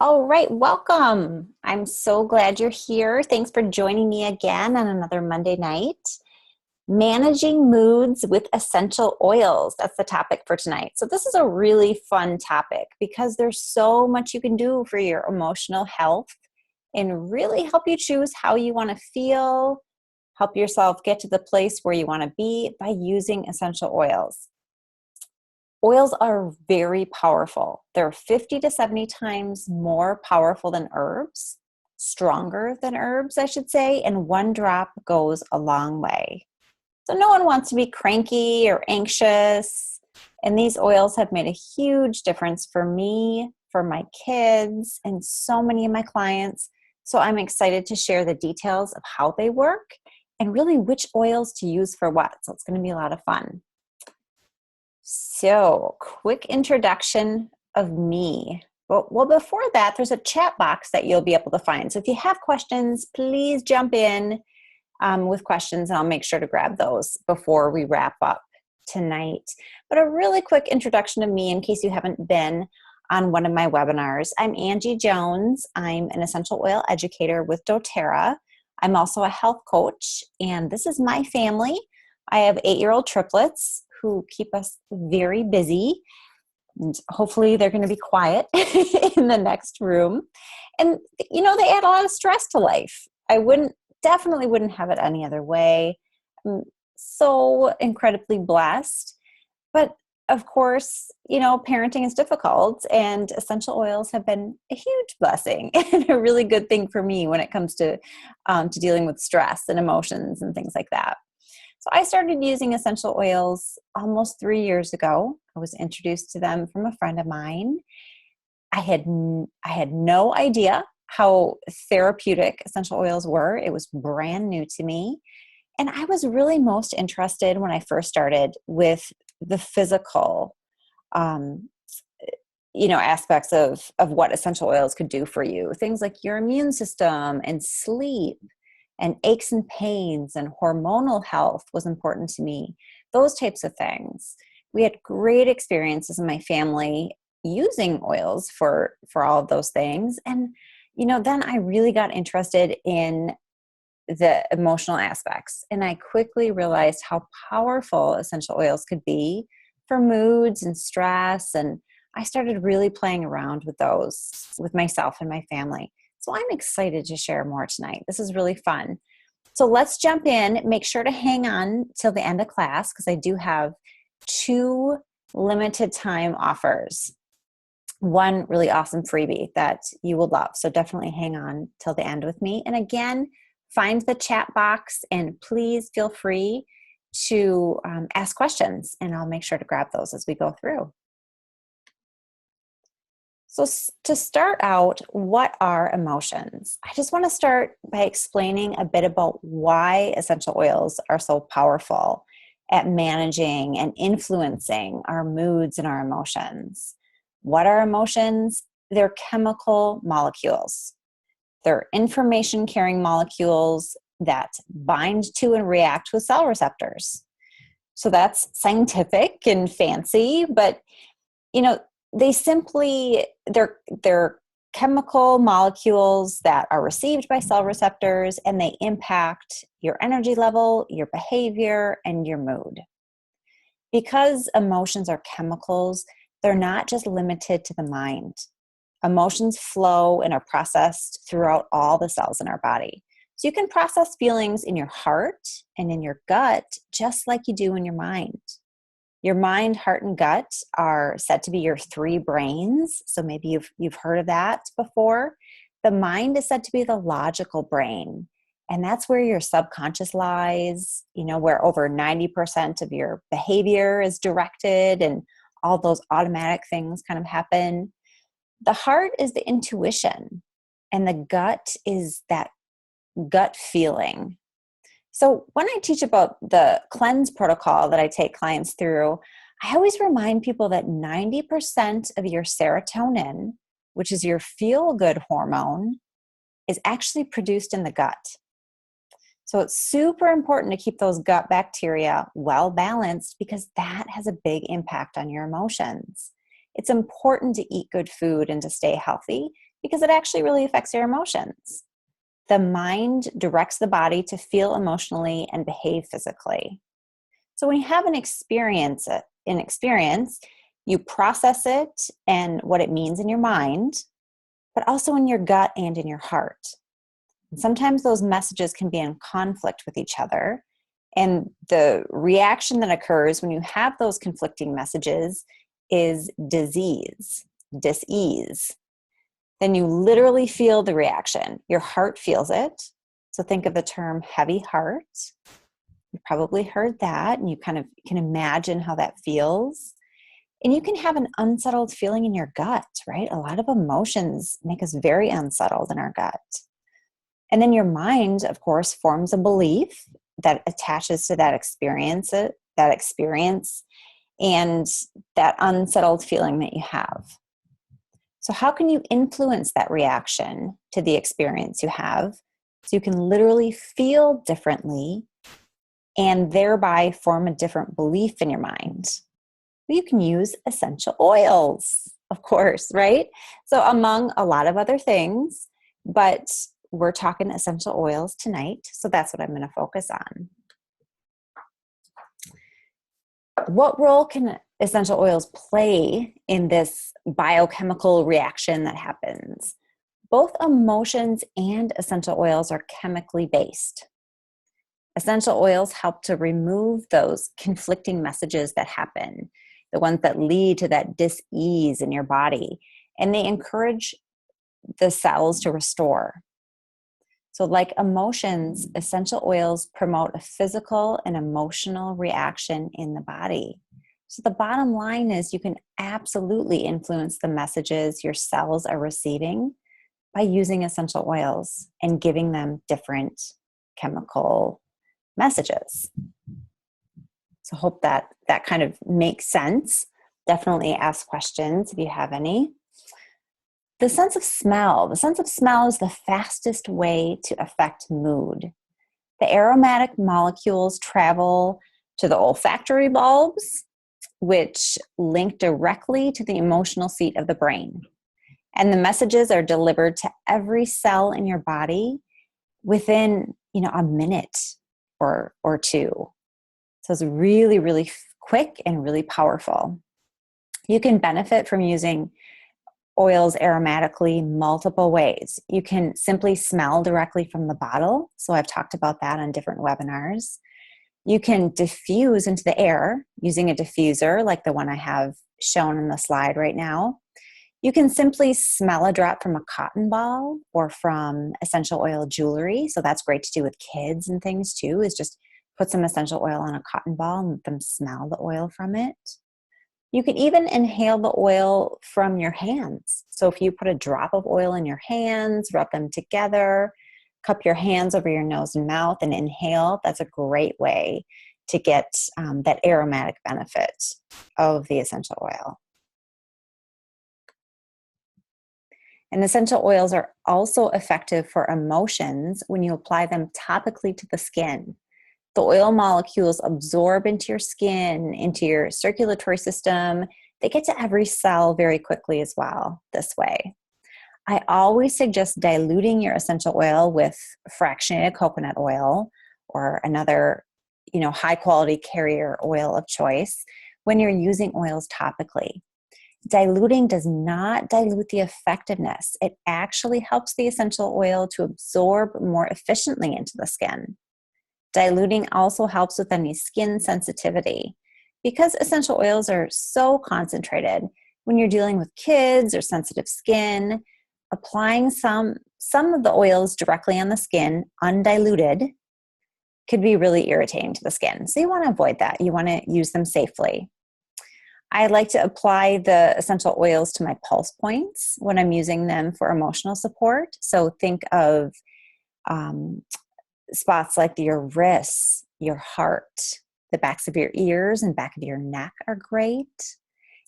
All right, welcome. I'm so glad you're here. Thanks for joining me again on another Monday night. Managing moods with essential oils. That's the topic for tonight. So, this is a really fun topic because there's so much you can do for your emotional health and really help you choose how you want to feel, help yourself get to the place where you want to be by using essential oils. Oils are very powerful. They're 50 to 70 times more powerful than herbs, stronger than herbs, I should say, and one drop goes a long way. So no one wants to be cranky or anxious, and these oils have made a huge difference for me, for my kids, and so many of my clients. So I'm excited to share the details of how they work and really which oils to use for what. So it's going to be a lot of fun. So, quick introduction of me. Well, before that, there's a chat box that you'll be able to find. So, if you have questions, please jump in with questions, and I'll make sure to grab those before we wrap up tonight. But a really quick introduction of me in case you haven't been on one of my webinars. I'm Angie Jones. I'm an essential oil educator with doTERRA. I'm also a health coach, and this is my family. I have 8-year-old triplets who keep us very busy. And hopefully they're going to be quiet in the next room. And, they add a lot of stress to life. Definitely wouldn't have it any other way. I'm so incredibly blessed. But of course, parenting is difficult, and essential oils have been a huge blessing and a really good thing for me when it comes to dealing with stress and emotions and things like that. So I started using essential oils almost 3 years ago. I was introduced to them from a friend of mine. I had no idea how therapeutic essential oils were. It was brand new to me. And I was really most interested when I first started with the physical, aspects of what essential oils could do for you. Things like your immune system and sleep and aches and pains and hormonal health was important to me. Those types of things. We had great experiences in my family using oils for all of those things. And, then I really got interested in the emotional aspects. And I quickly realized how powerful essential oils could be for moods and stress. And I started really playing around with those with myself and my family. So I'm excited to share more tonight. This is really fun. So let's jump in. Make sure to hang on till the end of class because I do have 2 limited time offers. One really awesome freebie that you will love. So definitely hang on till the end with me. And again, find the chat box and please feel free to ask questions, and I'll make sure to grab those as we go through. So to start out, what are emotions? I just want to start by explaining a bit about why essential oils are so powerful at managing and influencing our moods and our emotions. What are emotions? They're chemical molecules. They're information-carrying molecules that bind to and react with cell receptors. So that's scientific and fancy, but they're chemical molecules that are received by cell receptors, and they impact your energy level, your behavior, and your mood. Because emotions are chemicals, they're not just limited to the mind. Emotions flow and are processed throughout all the cells in our body. So you can process feelings in your heart and in your gut just like you do in your mind. Your mind, heart, and gut are said to be your 3 brains. So maybe you've heard of that before. The mind is said to be the logical brain. And that's where your subconscious lies, where over 90% of your behavior is directed and all those automatic things kind of happen. The heart is the intuition, and the gut is that gut feeling. So when I teach about the cleanse protocol that I take clients through, I always remind people that 90% of your serotonin, which is your feel-good hormone, is actually produced in the gut. So it's super important to keep those gut bacteria well balanced because that has a big impact on your emotions. It's important to eat good food and to stay healthy because it actually really affects your emotions. The mind directs the body to feel emotionally and behave physically. So when you have an experience, you process it and what it means in your mind, but also in your gut and in your heart. And sometimes those messages can be in conflict with each other. And the reaction that occurs when you have those conflicting messages is dis-ease. Then you literally feel the reaction. Your heart feels it. So think of the term heavy heart. You probably heard that, and you kind of can imagine how that feels. And you can have an unsettled feeling in your gut, right? A lot of emotions make us very unsettled in our gut. And then your mind, of course, forms a belief that attaches to that experience and that unsettled feeling that you have. So how can you influence that reaction to the experience you have so you can literally feel differently and thereby form a different belief in your mind? Well, you can use essential oils, of course, right? So among a lot of other things, but we're talking essential oils tonight, so that's what I'm going to focus on. What role can essential oils play in this biochemical reaction that happens? Both emotions and essential oils are chemically based. Essential oils help to remove those conflicting messages that happen, the ones that lead to that dis-ease in your body, and they encourage the cells to restore. So like emotions, essential oils promote a physical and emotional reaction in the body. So the bottom line is you can absolutely influence the messages your cells are receiving by using essential oils and giving them different chemical messages. So hope that kind of makes sense. Definitely ask questions if you have any. The sense of smell. The sense of smell is the fastest way to affect mood. The aromatic molecules travel to the olfactory bulbs, which link directly to the emotional seat of the brain. And the messages are delivered to every cell in your body within, a minute or two. So it's really, really quick and really powerful. You can benefit from using oils aromatically multiple ways. You can simply smell directly from the bottle. So I've talked about that on different webinars. You can diffuse into the air using a diffuser like the one I have shown in the slide right now. You can simply smell a drop from a cotton ball or from essential oil jewelry. So that's great to do with kids and things too, is just put some essential oil on a cotton ball and let them smell the oil from it. You can even inhale the oil from your hands. So if you put a drop of oil in your hands, rub them together, cup your hands over your nose and mouth and inhale, that's a great way to get that aromatic benefit of the essential oil. And essential oils are also effective for emotions when you apply them topically to the skin. The oil molecules absorb into your skin, into your circulatory system. They get to every cell very quickly as well this way. I always suggest diluting your essential oil with fractionated coconut oil or another, high quality carrier oil of choice when you're using oils topically. Diluting does not dilute the effectiveness. It actually helps the essential oil to absorb more efficiently into the skin. Diluting also helps with any skin sensitivity. Because essential oils are so concentrated, when you're dealing with kids or sensitive skin, applying some of the oils directly on the skin, undiluted, could be really irritating to the skin. So you want to avoid that. You want to use them safely. I like to apply the essential oils to my pulse points when I'm using them for emotional support. So think of spots like your wrists, your heart, the backs of your ears and back of your neck are great.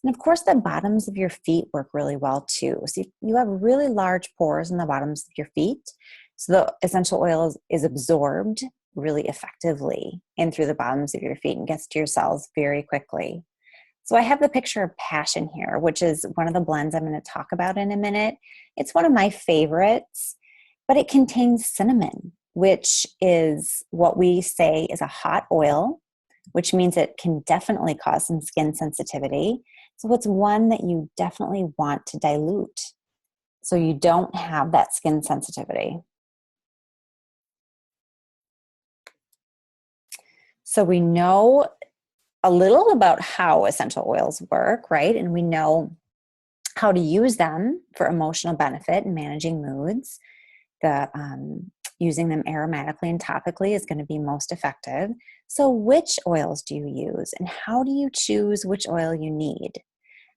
And of course, the bottoms of your feet work really well too. So you have really large pores in the bottoms of your feet. So the essential oil is absorbed really effectively in through the bottoms of your feet and gets to your cells very quickly. So I have the picture of Passion here, which is one of the blends I'm going to talk about in a minute. It's one of my favorites, but it contains cinnamon, which is what we say is a hot oil, which means it can definitely cause some skin sensitivity. So it's one that you definitely want to dilute so you don't have that skin sensitivity. So we know a little about how essential oils work, right? And we know how to use them for emotional benefit and managing moods. Using them aromatically and topically is going to be most effective. So which oils do you use and how do you choose which oil you need?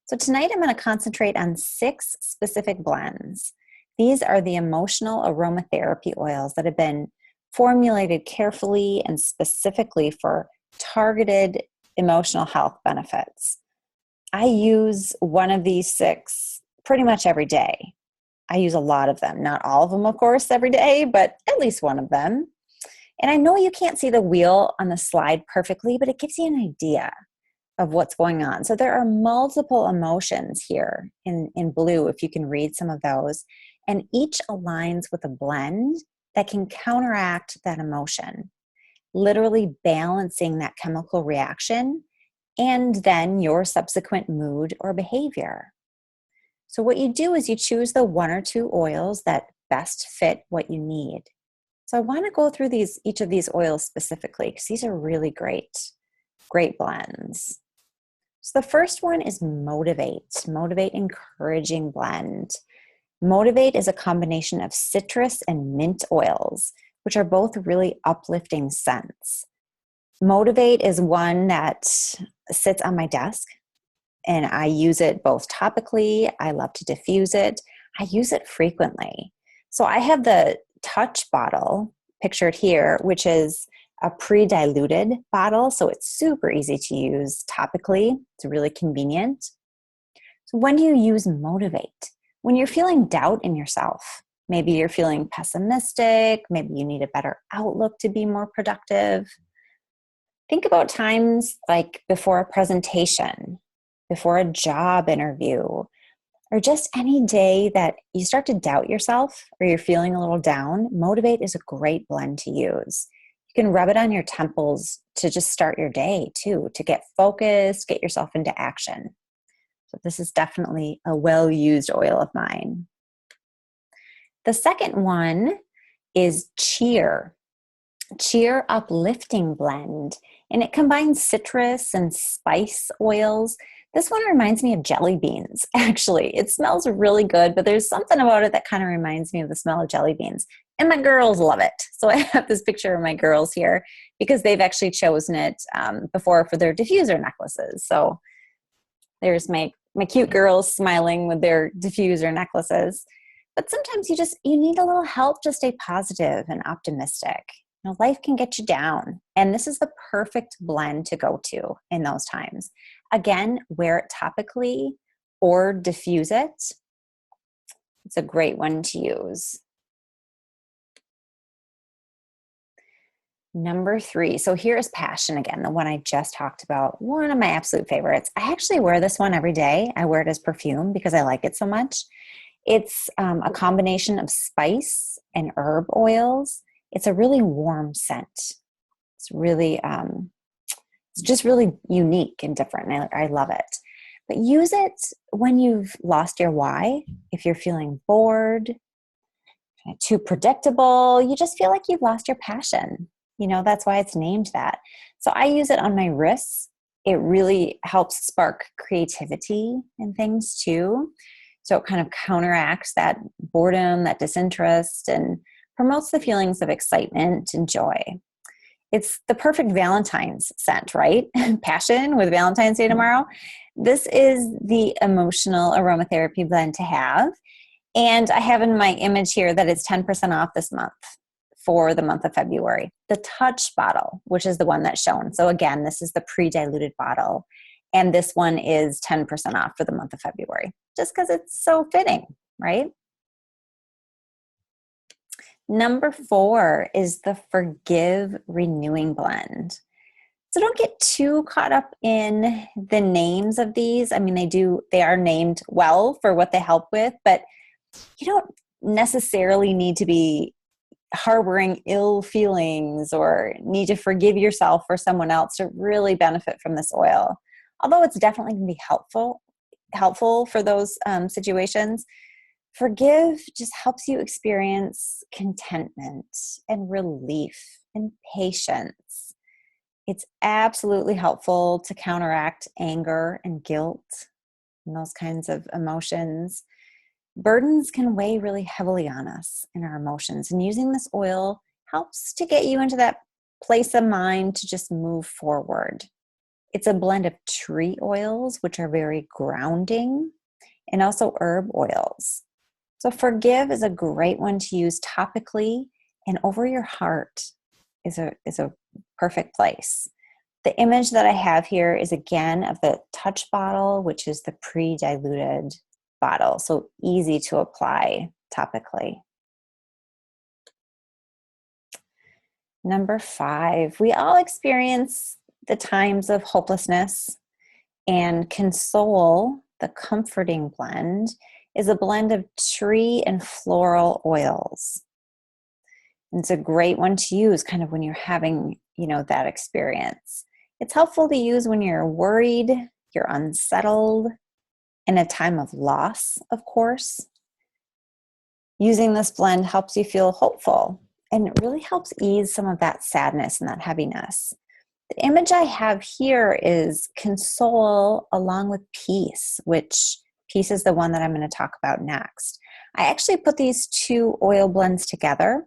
So tonight I'm going to concentrate on 6 specific blends. These are the emotional aromatherapy oils that have been formulated carefully and specifically for targeted emotional health benefits. I use one of these 6 pretty much every day. I use a lot of them, not all of them, of course, every day, but at least one of them. And I know you can't see the wheel on the slide perfectly, but it gives you an idea of what's going on. So there are multiple emotions here in blue, if you can read some of those, and each aligns with a blend that can counteract that emotion, literally balancing that chemical reaction and then your subsequent mood or behavior. So what you do is you choose the 1 or 2 oils that best fit what you need. So I want to go through each of these oils specifically because these are really great blends. So the first one is Motivate Encouraging Blend. Motivate is a combination of citrus and mint oils, which are both really uplifting scents. Motivate is one that sits on my desk, and I use it both topically. I love to diffuse it. I use it frequently. So I have the Touch bottle pictured here, which is a pre-diluted bottle. So it's super easy to use topically. It's really convenient. So when do you use Motivate? When you're feeling doubt in yourself. Maybe you're feeling pessimistic. Maybe you need a better outlook to be more productive. Think about times like before a presentation, before a job interview, or just any day that you start to doubt yourself or you're feeling a little down. Motivate is a great blend to use. You can rub it on your temples to just start your day too, to get focused, get yourself into action. So this is definitely a well-used oil of mine. The second one is Cheer Uplifting Blend, and it combines citrus and spice oils. This one reminds me of jelly beans, actually. It smells really good, but there's something about it that kind of reminds me of the smell of jelly beans. And my girls love it. So I have this picture of my girls here because they've actually chosen it before for their diffuser necklaces. So there's my cute girls smiling with their diffuser necklaces. But sometimes you need a little help to stay positive and optimistic. Life can get you down, and this is the perfect blend to go to in those times. Again, wear it topically or diffuse it. It's a great one to use. Number 3. So here's Passion again, the one I just talked about. One of my absolute favorites. I actually wear this one every day. I wear it as perfume because I like it so much. It's a combination of spice and herb oils. It's a really warm scent. It's really, it's just really unique and different. And I love it. But use it when you've lost your why, if you're feeling bored, too predictable, you just feel like you've lost your passion. That's why it's named that. So I use it on my wrists. It really helps spark creativity and things too. So it kind of counteracts that boredom, that disinterest, and promotes the feelings of excitement and joy. It's the perfect Valentine's scent, right? Passion with Valentine's Day tomorrow. This is the emotional aromatherapy blend to have. And I have in my image here that it's 10% off this month for the month of February. The Touch bottle, which is the one that's shown. So again, this is the pre-diluted bottle. And this one is 10% off for the month of February, just because it's so fitting, right? Number 4 is the Forgive Renewing Blend. So don't get too caught up in the names of these. I mean, they are named well for what they help with, but you don't necessarily need to be harboring ill feelings or need to forgive yourself or someone else to really benefit from this oil. Although it's definitely going to be helpful for those situations, forgive just helps you experience contentment and relief and patience. It's absolutely helpful to counteract anger and guilt and those kinds of emotions. Burdens can weigh really heavily on us and our emotions, and using this oil helps to get you into that place of mind to just move forward. It's a blend of tree oils, which are very grounding, and also herb oils. So forgive is a great one to use topically, and over your heart is a perfect place. The image that I have here is again of the touch bottle, which is the pre-diluted bottle, so easy to apply topically. Number 5, we all experience the times of hopelessness, and Console, the comforting blend, is a blend of tree and floral oils. And it's a great one to use kind of when you're having, that experience. It's helpful to use when you're worried, you're unsettled, in a time of loss, of course. Using this blend helps you feel hopeful, and it really helps ease some of that sadness and that heaviness. The image I have here is Console along with Peace, which Peace is the one that I'm going to talk about next. I actually put these two oil blends together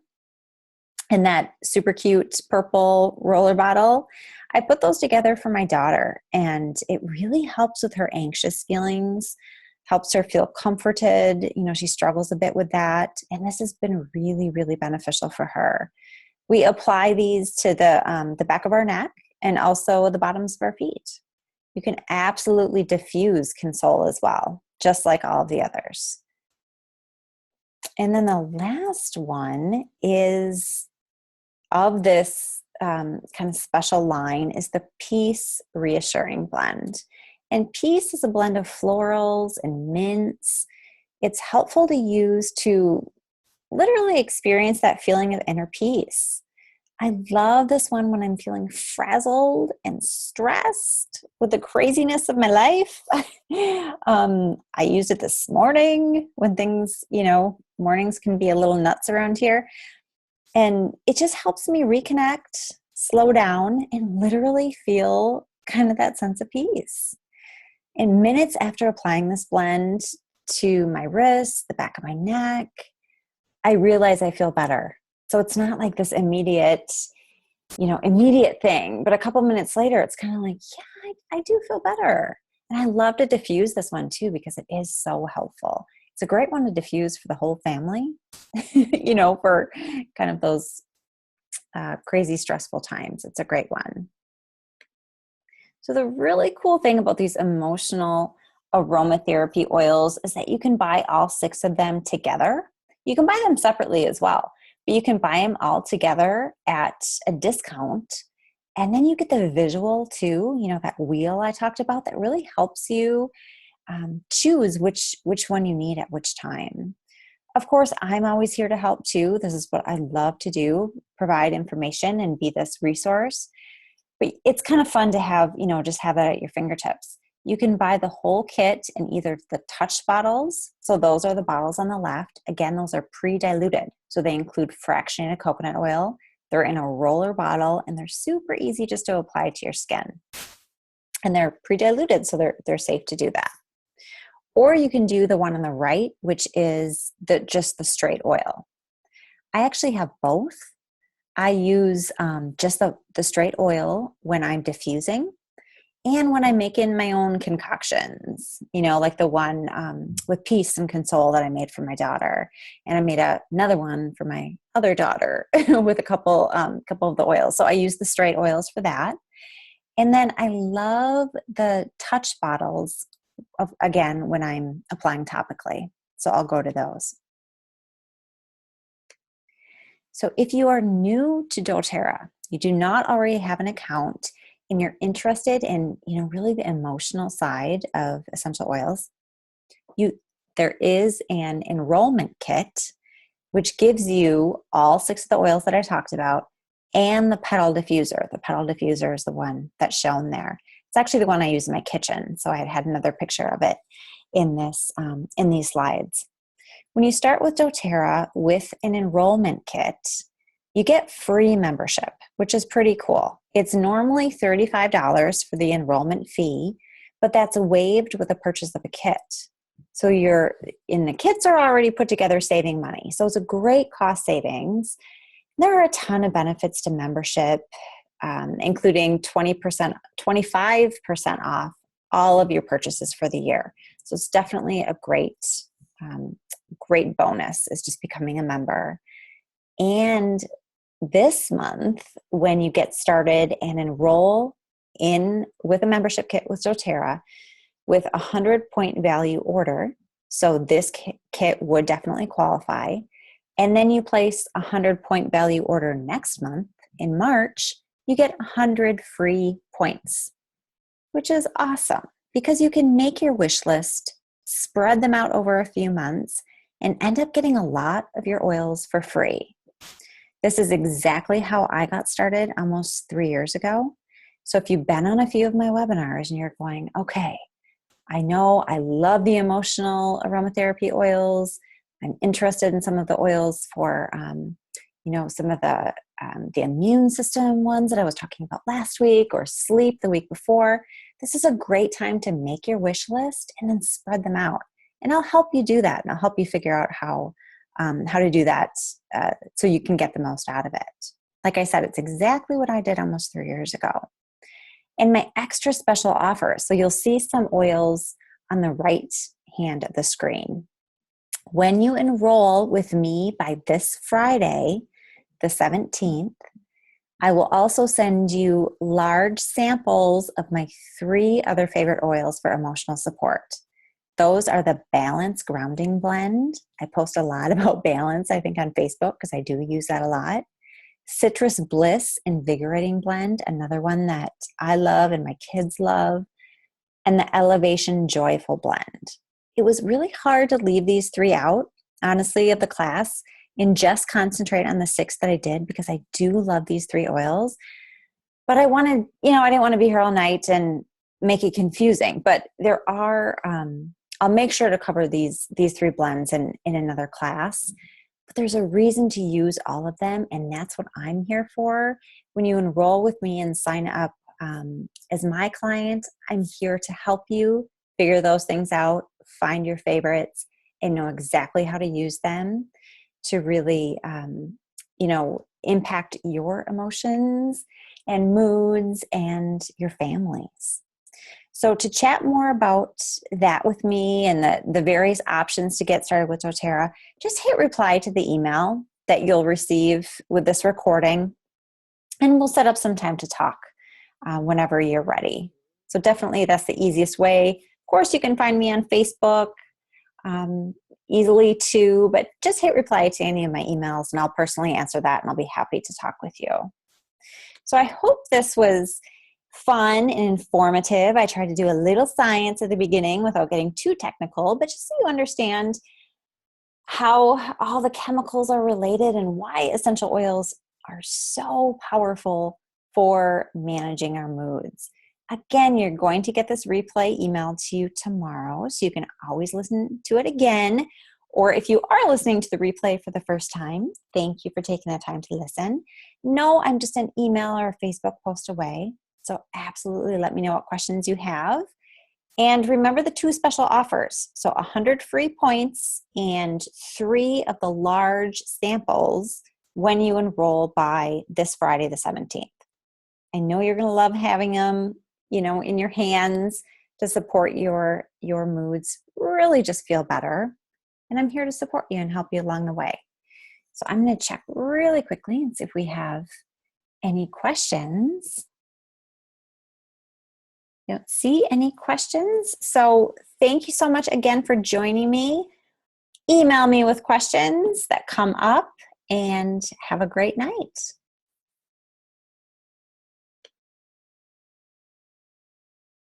in that super cute purple roller bottle. I put those together for my daughter, and it really helps with her anxious feelings, helps her feel comforted. She struggles a bit with that, and this has been really, really beneficial for her. We apply these to the back of our neck and also the bottoms of our feet. You can absolutely diffuse Console as well, just like all of the others. And then the last one is of this kind of special line is the Peace Reassuring Blend. And Peace is a blend of florals and mints. It's helpful to use to literally experience that feeling of inner peace. I love this one when I'm feeling frazzled and stressed with the craziness of my life. I used it this morning when things, mornings can be a little nuts around here. And it just helps me reconnect, slow down, and literally feel kind of that sense of peace. And minutes after applying this blend to my wrist, the back of my neck, I realize I feel better. So it's not like this immediate thing, but a couple minutes later, it's kind of like, yeah, I do feel better. And I love to diffuse this one too, because it is so helpful. It's a great one to diffuse for the whole family, for kind of those crazy stressful times. It's a great one. So the really cool thing about these emotional aromatherapy oils is that you can buy all 6 of them together. You can buy them separately as well, but you can buy them all together at a discount. And then you get the visual too, that wheel I talked about that really helps you choose which one you need at which time. Of course, I'm always here to help too. This is what I love to do, provide information and be this resource. But it's kind of fun to have, just have that at your fingertips. You can buy the whole kit in either the touch bottles. So those are the bottles on the left. Again, those are pre-diluted. So they include fractionated coconut oil. They're in a roller bottle, and they're super easy just to apply to your skin. And they're pre-diluted, so they're safe to do that. Or you can do the one on the right, which is just the straight oil. I actually have both. I use just the straight oil when I'm diffusing and when I'm making my own concoctions, like the one with Peace and Console that I made for my daughter. And I made another one for my other daughter with a couple of the oils. So I use the straight oils for that. And then I love the touch bottles again, when I'm applying topically. So I'll go to those. So if you are new to doTERRA, you do not already have an account, and you're interested in, really the emotional side of essential oils, there is an enrollment kit which gives you all 6 of the oils that I talked about and the petal diffuser. The petal diffuser is the one that's shown there. It's actually the one I use in my kitchen, so I had another picture of it in these slides. When you start with doTERRA with an enrollment kit, you get free membership, which is pretty cool. It's normally $35 for the enrollment fee, but that's waived with the purchase of a kit. So the kits are already put together saving money. So it's a great cost savings. There are a ton of benefits to membership, including 25% off all of your purchases for the year. So it's definitely a great bonus is just becoming a member. And this month, when you get started and enroll in with a membership kit with doTERRA with a 100-point value order, so this kit would definitely qualify, and then you place a 100-point value order next month in March, you get 100 free points, which is awesome because you can make your wish list, spread them out over a few months, and end up getting a lot of your oils for free. This is exactly how I got started almost 3 years ago. So if you've been on a few of my webinars and you're going, okay, I know I love the emotional aromatherapy oils. I'm interested in some of the oils for, some of the immune system ones that I was talking about last week or sleep the week before. This is a great time to make your wish list and then spread them out. And I'll help you do that. And I'll help you figure out how to do that so you can get the most out of it. Like I said, it's exactly what I did almost 3 years ago. And my extra special offer, so you'll see some oils on the right hand of the screen. When you enroll with me by this Friday, the 17th, I will also send you large samples of my 3 other favorite oils for emotional support. Those are the Balance Grounding Blend. I post a lot about balance, I think, on Facebook because I do use that a lot. Citrus Bliss Invigorating Blend, another one that I love and my kids love. And the Elevation Joyful Blend. It was really hard to leave these 3 out, honestly, of the class and just concentrate on the 6 that I did because I do love these 3 oils. But I didn't want to be here all night and make it confusing. But there are, I'll make sure to cover these 3 blends in another class. But there's a reason to use all of them, and that's what I'm here for. When you enroll with me and sign up as my client, I'm here to help you figure those things out, find your favorites, and know exactly how to use them to really, impact your emotions and moods and your families. So to chat more about that with me and the various options to get started with doTERRA, just hit reply to the email that you'll receive with this recording, and we'll set up some time to talk whenever you're ready. So definitely that's the easiest way. Of course, you can find me on Facebook easily too, but just hit reply to any of my emails and I'll personally answer that and I'll be happy to talk with you. So I hope this was fun and informative. I tried to do a little science at the beginning without getting too technical, but just so you understand how all the chemicals are related and why essential oils are so powerful for managing our moods. Again, you're going to get this replay emailed to you tomorrow, so you can always listen to it again. Or if you are listening to the replay for the first time, thank you for taking the time to listen. No, I'm just an email or a Facebook post away. So absolutely let me know what questions you have. And remember the 2 special offers. So 100 free points and 3 of the large samples when you enroll by this Friday, the 17th. I know you're going to love having them, in your hands to support your moods, really just feel better. And I'm here to support you and help you along the way. So I'm going to check really quickly and see if we have any questions. Don't see any questions. So thank you so much again for joining me. Email me with questions that come up and have a great night.